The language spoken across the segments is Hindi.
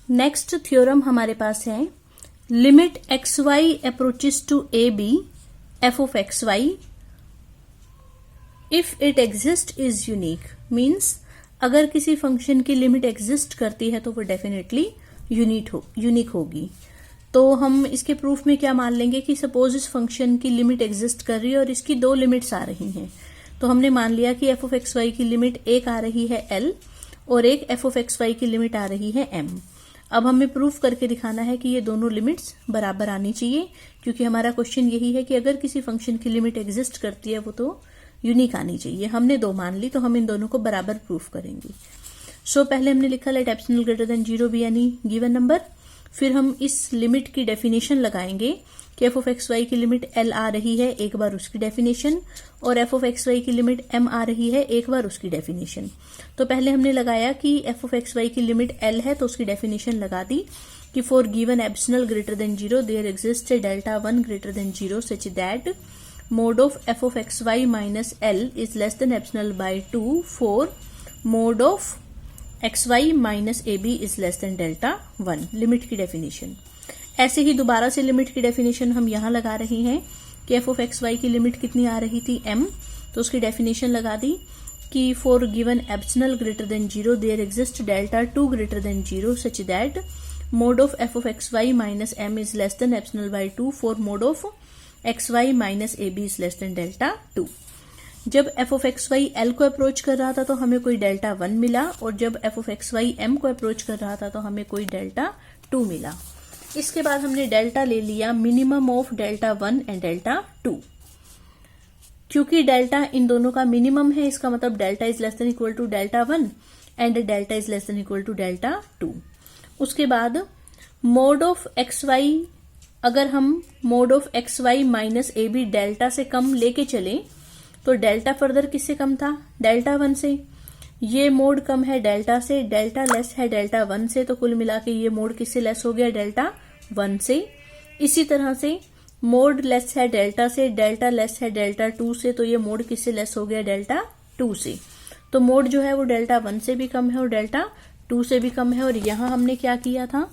नेक्स्ट थ्योरम हमारे पास है limit X Y approaches to A B F of X Y if it exist is unique. Means अगर किसी फंक्शन की लिमिट एग्जिस्ट करती है तो वो डेफिनेटली यूनिक होगी। तो हम इसके प्रूफ में क्या मान लेंगे कि सपोज इस फंक्शन की लिमिट एग्जिस्ट कर रही है और इसकी दो लिमिट्स आ रही हैं। तो हमने मान लिया कि एफ ऑफ एक्स वाई की लिमिट एक आ रही है एल और एक एफ ऑफ एक्स वाई की लिमिट आ रही है एम। अब हमें प्रूफ करके दिखाना है कि ये दोनों लिमिट्स बराबर आनी चाहिए, क्योंकि हमारा क्वेश्चन यही है कि अगर किसी फंक्शन की लिमिट एग्जिस्ट करती है वो तो यूनिक आनी चाहिए। हमने दो मान ली तो हम इन दोनों को बराबर प्रूफ करेंगे। सो पहले हमने लिखा let epsilon greater than 0 be any given number. फिर हम इस लिमिट की डेफिनेशन लगाएंगे कि एफ ऑफ एक्स वाई की लिमिट एल आ रही है, एक बार उसकी डेफिनेशन, और एफ ऑफ एक्स वाई की लिमिट एम आ रही है, एक बार उसकी डेफिनेशन। तो पहले हमने लगाया कि एफ ऑफ एक्स वाई की लिमिट एल है तो उसकी डेफिनेशन लगा दी कि for given epsilon greater than 0 there exist a delta 1 greater than 0 such that mod of f of xy minus L is less than epsilon by 2 for mod of xy minus AB is less than delta 1। Limit की डेफिनेशन। ऐसे ही दोबारा से लिमिट की डेफिनेशन हम यहां लगा रहे हैं कि f of xy की लिमिट कितनी आ रही थी m, तो उसकी डेफिनेशन लगा दी कि for given epsilon greater than 0 there exist delta 2 greater than 0 such that mod of f of xy minus m is less than epsilon by 2 for mod of X Y minus A B is less than delta 2। जब F of X Y L को अप्रोच कर रहा था तो हमें कोई डेल्टा 1 मिला, और जब F of X Y M को अप्रोच कर रहा था तो हमें कोई डेल्टा 2 मिला। इसके बाद हमने डेल्टा ले लिया minimum of delta 1 and delta 2। क्योंकि डेल्टा इन दोनों का मिनिमम है, इसका मतलब delta is less than equal to delta 1 and delta is less than equal to delta 2। उसके बाद मोड ऑफ एक्स वाई, अगर हम mod of X Y minus A B delta से कम लेके चले तो डेल्टा फर्दर किससे कम था, डेल्टा 1 से। ये मोड कम है डेल्टा से, डेल्टा लेस है डेल्टा 1 से, तो कुल मिला के ये मोड किससे लेस हो गया, डेल्टा 1 से। इसी तरह से मोड लेस है डेल्टा से, डेल्टा लेस है डेल्टा 2 से, तो ये मोड किससे लेस हो गया, डेल्टा 2 से। तो मोड जो है वो डेल्टा 1 से भी कम है और डेल्टा 2 से भी कम है। और यहां हमने क्या किया था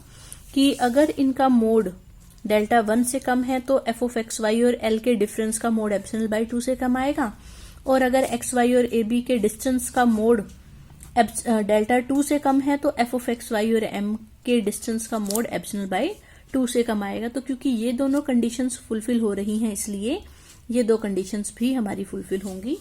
कि अगर इनका मोड डेल्टा 1 से कम है तो एफ ऑफ एक्स वाई और एल के डिफरेंस का मोड एप्सिलॉन बाई 2 से कम आएगा, और अगर एक्स वाई और ए बी के डिस्टेंस का मोड डेल्टा 2 से कम है तो एफ ऑफ एक्स वाई और एम के डिस्टेंस का मोड एप्सिलॉन बाई 2 से कम आएगा। तो क्योंकि ये दोनों कंडीशंस फुलफिल हो रही हैं इसलिए ये दो कंडीशंस भी हमारी फुलफिल होंगी।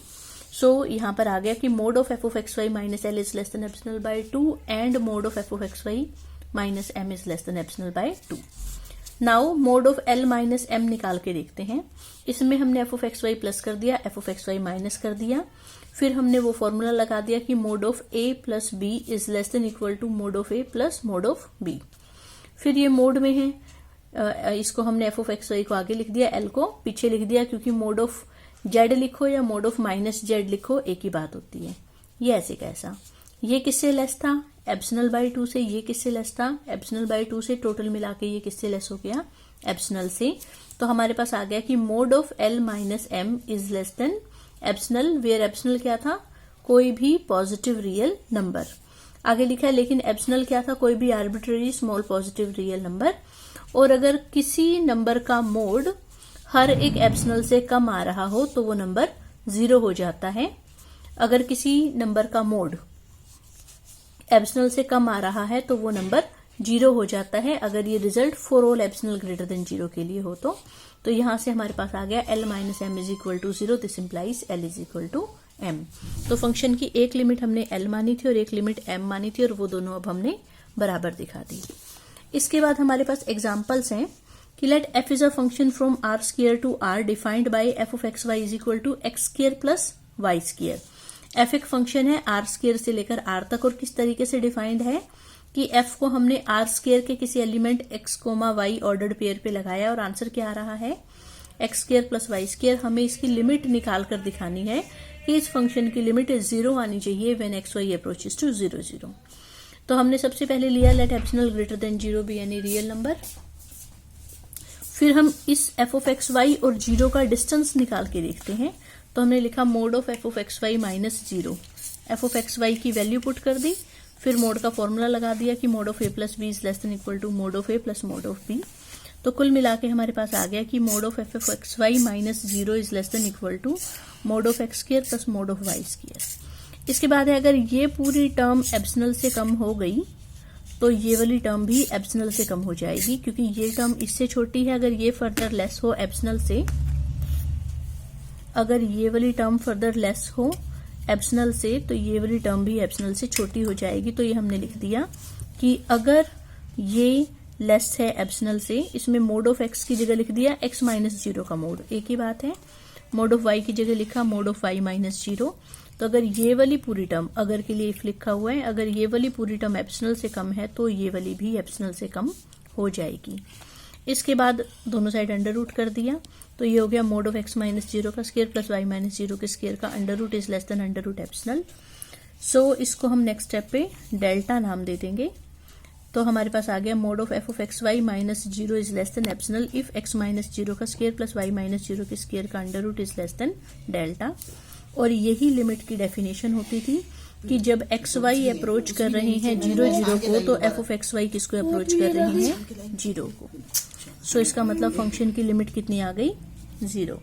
सो यहां पर आ गया कि mod of F of X Y minus L is less than epsilon by 2 and mod of F of X Y minus M is less than epsilon by 2। Now mod of L minus M निकाल के देखते हैं। इसमें हमने F of X Y plus कर दिया, F of X Y minus कर दिया, फिर हमने वो फॉर्मूला लगा दिया कि mod of A plus B is less than equal to mod of A plus mod of B. फिर ये मोड में है, इसको हमने एफ ऑफ एक्स वाई को आगे लिख दिया, एल को पीछे लिख दिया, क्योंकि मोड ऑफ जेड लिखो या मोड ऑफ माइनस जेड लिखो एक ही बात होती है। ये ऐसे कैसा, ये किससे लेस था, एप्सिलॉन बाई 2 से। ये किससे लेस था, एप्सिलॉन बाई 2 से। टोटल मिला के ये किससे लेस हो गया, एप्सिलॉन से। तो हमारे पास आ गया कि mod of L minus M is less than epsilon, where epsilon क्या था, कोई भी पॉजिटिव रियल नंबर। आगे लिखा है लेकिन एप्सिलॉन क्या था, कोई भी arbitrary small positive real number. और अगर किसी नंबर का मोड हर एक एप्सिलॉन से कम आ रहा हो तो वो नंबर 0 हो जाता है। अगर किसी नंबर का मोड एप्सिलॉन से कम आ रहा है तो वो नंबर 0 हो जाता है, अगर ये result for all epsilon greater than 0 के लिए हो तो यहां से हमारे पास आ गया L minus M is equal to 0, this implies L is equal to M. तो फंक्शन की एक लिमिट हमने एल मानी थी और एक लिमिट एम मानी थी, और वो दोनों अब हमने बराबर दिखा दी। इसके बाद हमारे पास एग्जाम्पल्स हैं कि let F is a function from R square to R defined by F of X Y is equal to X square plus Y square. F एक फंक्शन है आर स्क्वायर से लेकर आर तक, और किस तरीके से डिफाइंड है कि एफ को हमने आर स्क्वायर के किसी element X comma Y ordered pair पे लगाया और आंसर क्या आ रहा है, X square plus Y square. हमें इसकी लिमिट निकाल कर दिखानी है कि इस फंक्शन की लिमिट 0 आनी चाहिए when X Y approaches to 0 0। तो हमने सबसे पहले लिया let epsilon greater than 0 be any real number. फिर हम इस एफ ऑफ एक्स वाई और 0 का डिस्टेंस निकाल के देखते हैं। तो हमने लिखा mod of F of X Y minus 0, F of X Y की वैल्यू पुट कर दी, फिर मोड का फॉर्मूला लगा दिया कि mod of A plus B is less than equal to mod of A plus mod of B. तो कुल मिला के हमारे पास आ गया कि mod of F of X Y minus 0 is less than equal to mod of x square plus mod of Y square. इसके बाद है अगर ये पूरी टर्म एप्सिलॉन से कम हो गई तो ये वाली टर्म भी एप्सिलॉन से कम हो जाएगी, क्योंकि ये टर्म इससे छोटी है। अगर ये फर्दर लेस हो एप्सिलॉन से, अगर ये वाली टर्म फर्दर लेस हो एप्सिलॉन से, तो ये वाली टर्म भी एप्सिलॉन से छोटी हो जाएगी। तो ये हमने लिख दिया कि अगर ये लेस है एप्सिलॉन से, इसमें मोड ऑफ एक्स की जगह लिख दिया एक्स माइनस 0 का मोड, एक ही बात है। मोड ऑफ वाई की जगह लिखा मोड ऑफ वाई माइनस 0। तो अगर ये वाली पूरी टर्म, अगर के लिए इफ लिखा हुआ है, अगर ये वाली पूरी टर्म एप्सिलॉन से कम है तो ये वाली भी एप्सिलॉन से कम हो जाएगी। इसके बाद दोनों साइड अंडर रूट कर दिया, तो ये हो गया मोड ऑफ एक्स माइनस 0 का स्क्वायर प्लस वाई माइनस 0 के स्क्वायर का under root is less than under root epsilon. So इसको हम नेक्स्ट स्टेप पे डेल्टा नाम दे देंगे। तो हमारे पास आ गया mod of F of X Y minus 0 is less than epsilon if X minus 0 का स्क्वायर प्लस वाई माइनस 0 के स्क्वायर का under root is less than delta. और यही लिमिट की डेफिनेशन होती थी कि जब एक्स वाई अप्रोच कर रहे हैं 0 को, तो एफ ऑफ एक्स वाई किसको अप्रोच कर रहे हैं 0 को। सो इसका मतलब फंक्शन की लिमिट कितनी आ गई 0।